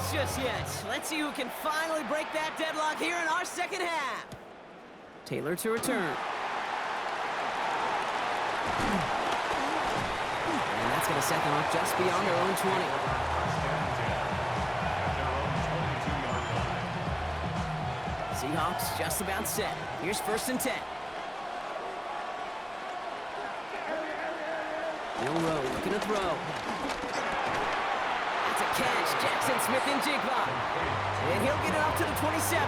close just yet. Let's see who can finally break that deadlock here in our second half. Taylor to return. And that's going to set them up just beyond their own 20. Seahawks just about set. Here's 1st and 10. No row, looking to throw. That's a catch. Jackson Smith and Jigba. And he'll get it up to the 27.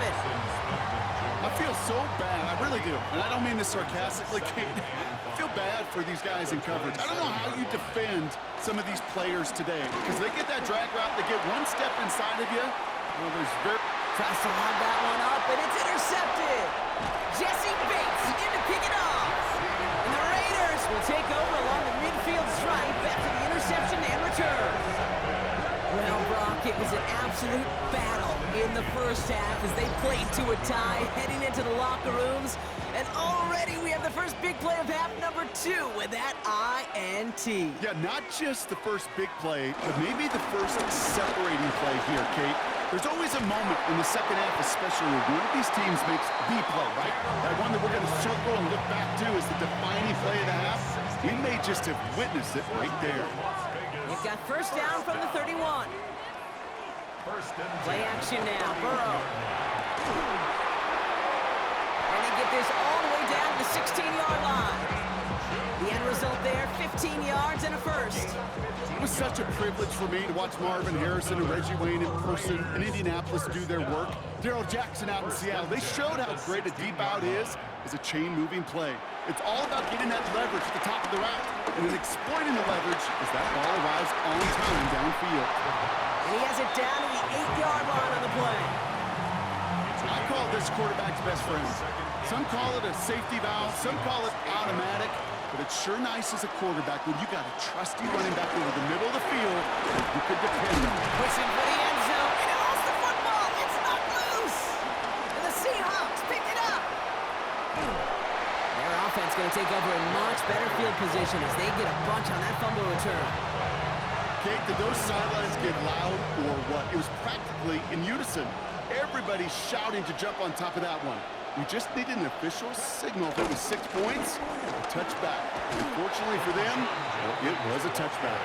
I feel so bad. I really do. And I don't mean this sarcastically, Kate. I feel bad for these guys in coverage. I don't know how you defend some of these players today. Because they get that drag route, they get one step inside of you. Well, there's very... Tries to lob that one up, and it's intercepted. Jesse Bates in to pick it off. And the Raiders will take over along the midfield stripe after the interception and return. Well, Brock, it was an absolute battle in the first half as they played to a tie, heading into the locker rooms. And already we have the first big play of half number 2 with that INT. Yeah, not just the first big play, but maybe the first separating play here, Kate. There's always a moment in the second half, especially when one of these teams makes the play, right? That one that we're going to circle and look back to as the defining play of the half. We may just have witnessed it right there. They've got 1st down from the 31. Play action now, Burrow. And they get this all the way down to the 16-yard line. The end result there, 15 yards and a first. It was such a privilege for me to watch Marvin Harrison and Reggie Wayne in person in Indianapolis do their work. Darrell Jackson out in Seattle. They showed how great a deep out is as a chain-moving play. It's all about getting that leverage at the top of the route and then exploiting the leverage as that ball arrives on time downfield. And he has it down to the 8-yard line on the play. I call this quarterback's best friend. Some call it a safety valve, some call it automatic. But it's sure nice as a quarterback when you got a trusty running back over the middle of the field that you could depend on. Pushing for the end zone, and it lost the football. It's not loose. And the Seahawks picked it up. Their offense going to take over in much better field position as they get a bunch on that fumble return. Kate, did those sidelines get loud or what? It was practically in unison. Everybody shouting to jump on top of that one. We just needed an official signal if it was 6 points, a touchback. Unfortunately for them, it was a touchback.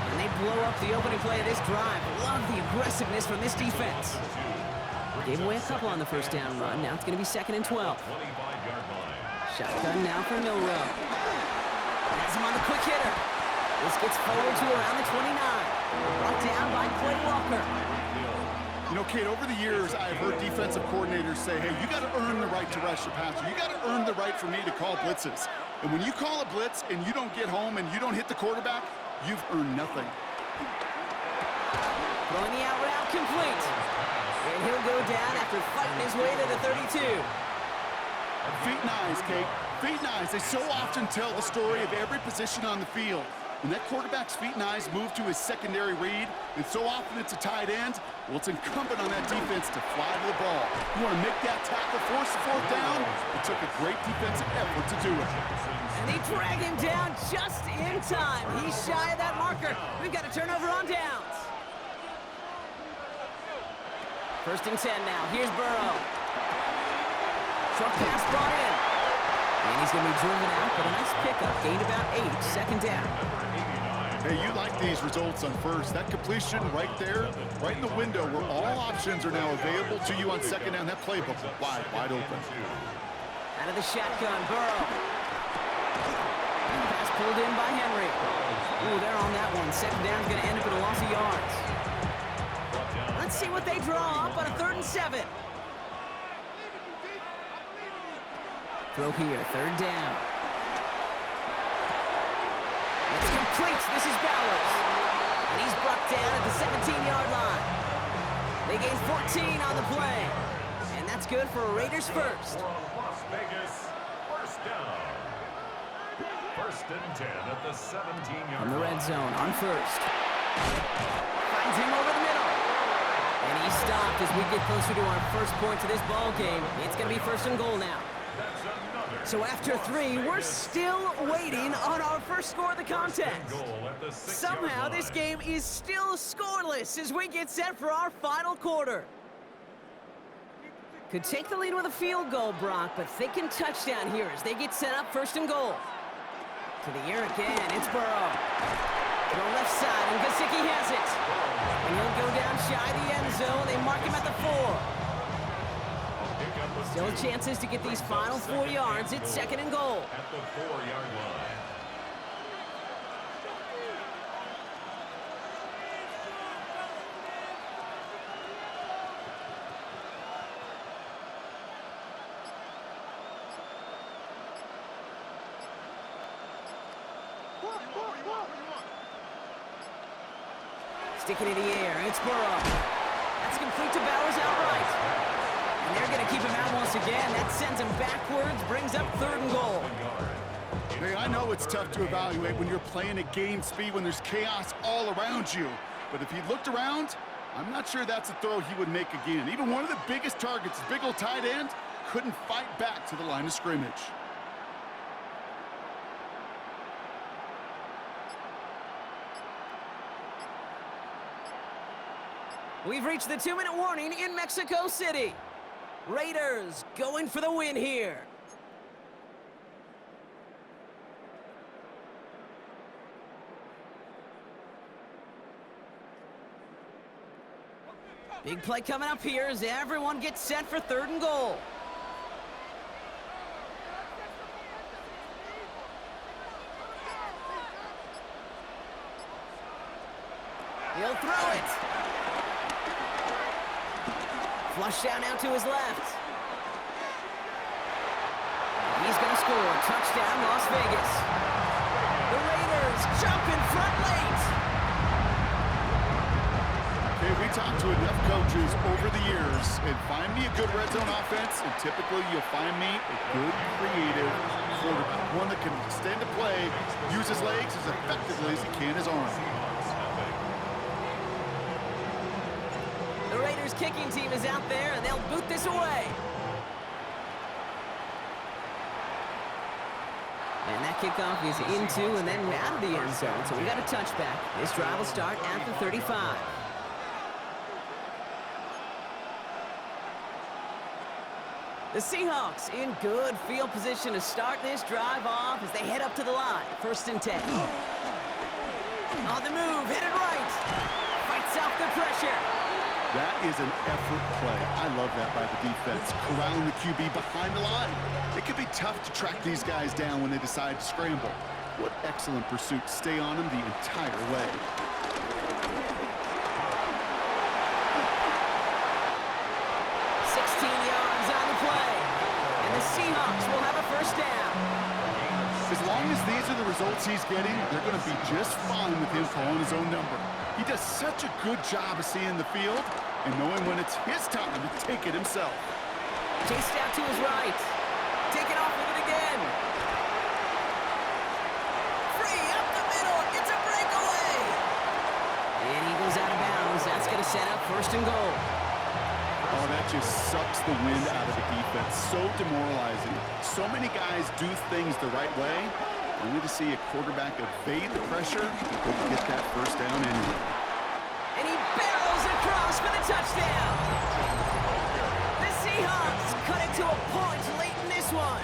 And they blow up the opening play of this drive. Love the aggressiveness from this defense. Gave away a couple on the 1st down run. Now it's going to be 2nd and 12. Shotgun now for no row. Has him on the quick hitter. This gets forward to around the 29. Brought down by Clay Walker. You know, Kate, over the years, I've heard defensive coordinators say, hey, you got to earn the right to rush the passer. You got to earn the right for me to call blitzes. And when you call a blitz and you don't get home and you don't hit the quarterback, you've earned nothing. Throwing the out route complete. And he'll go down after fighting his way to the 32. Feet and eyes, Kate. Feet and eyes. They so often tell the story of every position on the field. When that quarterback's feet and eyes move to his secondary read, and so often it's a tight end, well, it's incumbent on that defense to fly to the ball. You want to make that tackle, force the 4th down? It took a great defensive effort to do it. And they drag him down just in time. He's shy of that marker. We've got a turnover on downs. 1st and 10 now. Here's Burrow. Short pass brought in. And he's going to be driven out, but a nice pickup. Gained about 8. 2nd down. Hey, you like these results on 1st. That completion right there, right in the window where all options are now available to you on 2nd down. That playbook wide open. Out of the shotgun, Burrow. Pass pulled in by Henry. Ooh, they're on that one. 2nd down is going to end up in a loss of yards. Let's see what they draw up on a 3rd and 7. Throw here, 3rd down. It's complete. This is Bowers. And he's brought down at the 17-yard line. They gain 14 on the play. And that's good for a Raiders first. Las Vegas, 1st down. 1st and 10 at the 17-yard line. On the red zone, on 1st. Finds him over the middle. And he stopped as we get closer to our 1st point to this ball game. It's going to be 1st and goal now. So after 3, we're still waiting on our first score of the contest. Somehow this game is still scoreless as we get set for our final quarter. Could take the lead with a field goal, Brock, but thinking touchdown here as they get set up first and goal. To the air again, it's Burrow. To the left side, and Gesicki has it. And he'll go down shy of the end zone. They mark him at the 4. Still chances to get these final 4 yards. It's second and goal. At the 4-yard line. Sticking in the air, it's Burrow. That's complete to Bowers outright. And they're going to keep him out once again. That sends him backwards, brings up third and goal. Hey, I know it's tough to evaluate when you're playing at game speed when there's chaos all around you. But if he looked around, I'm not sure that's a throw he would make again. Even one of the biggest targets, big old tight end, couldn't fight back to the line of scrimmage. We've reached the 2-minute warning in Mexico City. Raiders going for the win here. Big play coming up here as everyone gets set for third and goal. He'll throw it. Flush down out to his left. He's going to score. Touchdown, Las Vegas. The Raiders jump in front late. Okay, we talked to enough coaches over the years, and find me a good red zone offense, and typically you'll find me a good, creative quarterback. One that can stand to play, use his legs as effectively as he can his arm. The Raiders kicking team is out there, and they'll boot this away. And that kickoff is into and then out of the end zone, so we got a touchback. This drive will start at the 35. The Seahawks in good field position to start this drive off as they head up to the line. First and 10. On the move, headed right. Fights off the pressure. That is an effort play. I love that by the defense. Corralling the QB behind the line. It can be tough to track these guys down when they decide to scramble. What excellent pursuit. Stay on them the entire way. Seahawks will have a first down. As long as these are the results he's getting, they're going to be just fine with him calling his own number. He does such a good job of seeing the field and knowing when it's his time to take it himself. Chased out to his right. Taken off with it again. Free up the middle. It's a breakaway. And he goes out of bounds. That's going to set up first and goal. Oh, that just sucks the wind out of the defense. So demoralizing. So many guys do things the right way, only to see a quarterback evade the pressure and go get that first down anyway. And he barrels across for the touchdown. The Seahawks cut it to a point late in this one.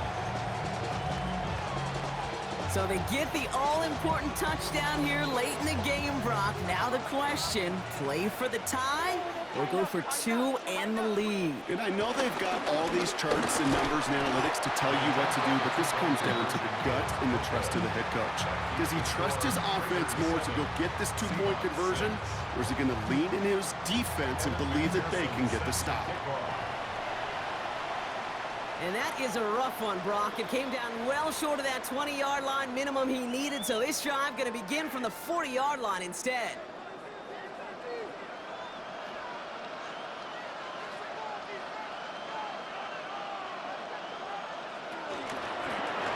So they get the all-important touchdown here late in the game, Brock. Now the question, play for the tie or go for 2 and the lead? And I know they've got all these charts and numbers and analytics to tell you what to do, but this comes down to the gut and the trust of the head coach. Does he trust his offense more to go get this 2-point conversion, or is he going to lean in his defense and believe that they can get the stop? And that is a rough one, Brock. It came down well short of that 20-yard line minimum he needed, so this drive going to begin from the 40-yard line instead.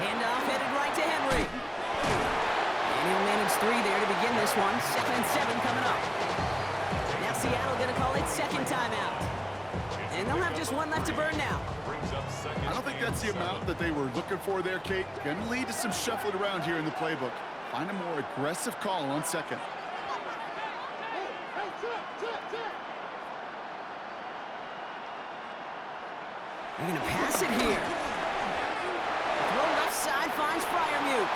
Handoff headed right to Henry. And he'll manage 3 there to begin this one. 2nd and 7 coming up. Now Seattle going to call it second timeout. And and they'll have just one left to burn now. Brings up second. I don't think that's the amount that they were looking for there, Kate. Going to lead to some shuffling around here in the playbook. Find a more aggressive call on second. They're going to pass it here. Throw left side finds Fryermuth.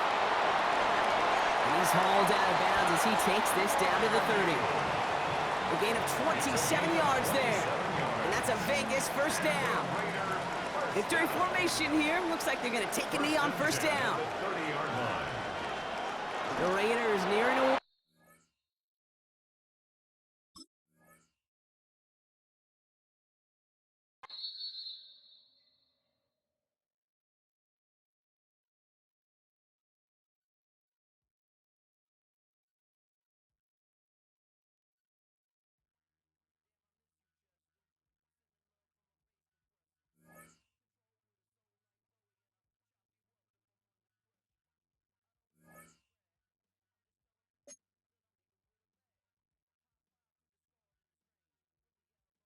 And he's hauled out of bounds as he takes this down to the 30. A gain of 27 yards there. And that's a Vegas first down. Victory formation here. Looks like they're going to take a knee on first down. The 30-yard line. The Raiders nearing a